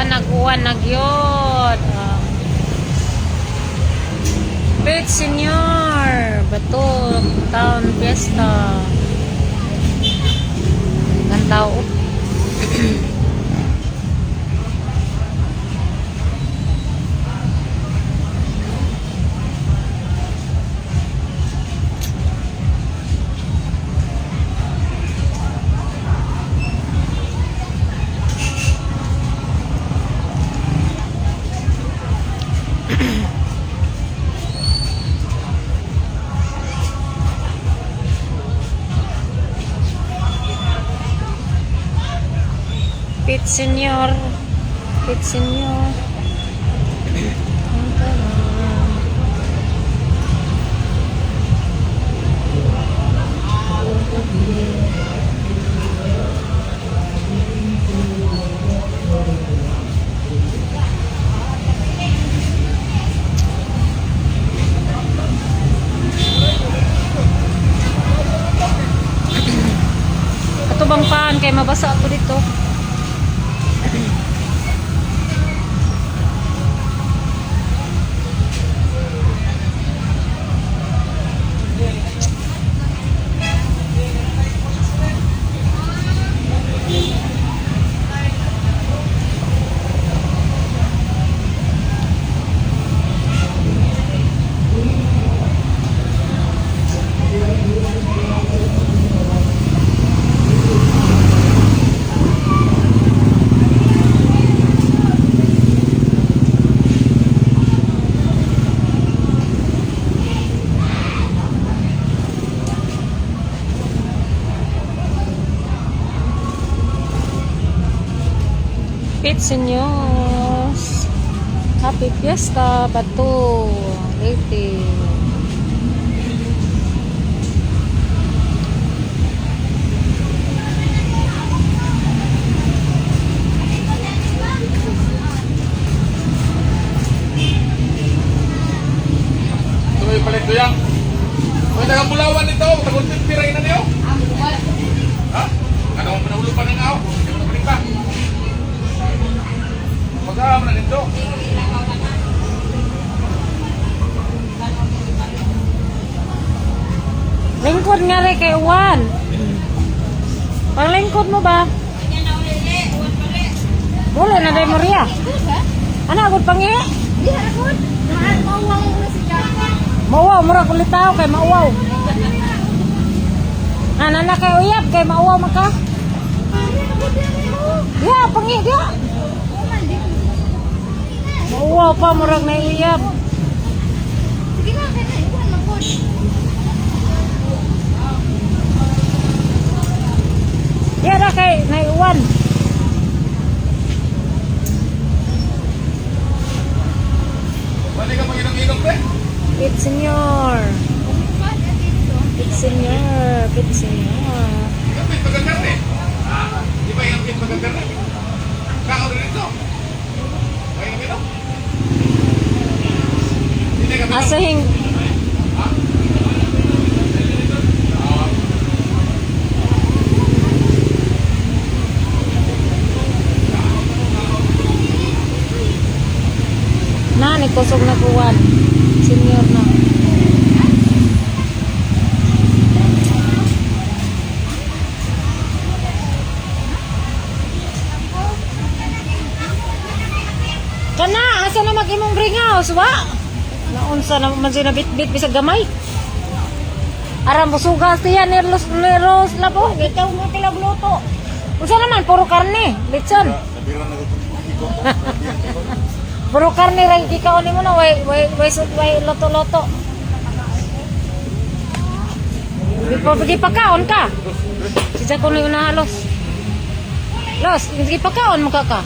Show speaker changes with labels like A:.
A: nag-uwan nagyod. Pet Senior Bato Town Fiesta. Ang tao. Pet Senior. Pet Senior. Ito bang paan kay mabasa ako dito. Pet Seniors. Happy Fiesta Bato Leyte.
B: Tuloy palit ko yan. May tagang bulawan nito. Tagang piray na niyo. Ha? Ano ang panaulo pa ng ako? Hindi mo napaling pa. Pagkakam na nito.
A: Lingkod nga rin kay Juan. Panglingkod mo ba? Boleh na day Maria. Ano agad pangi? Mauwaw, murag ulit tao kay mauwaw. Ana kay uyab kay mauwaw maka. Dia pangi dia. Mauwaw pa murag na uyab. Dia ra kay naiwan.
B: Wala ka mag-inom-inom pe?
A: Pet Senior. Pet Senior. Pet Senior.
B: Yung pit pagkakarne. Ha? Di ba yung pit pagkakarne? Kakao rin ito. Kaya nga ito? Hindi ka ito.
A: Asahing na ni kusog na kuwan. Senior na. Kana asa na mag-imong bringhouse wa? Naunsa na man sila bit-bit bisag gamay. Aram busugas tiyan nerlos labo, gitaw mo tilag luto. Unsa naman puro karne, litson.
B: Nabiran na ito.
A: Puro karne ra gikaon nimo na way loto-loto. Di pagkaon ka. Sisa ko na halos. Los, di pagkaon mo ka.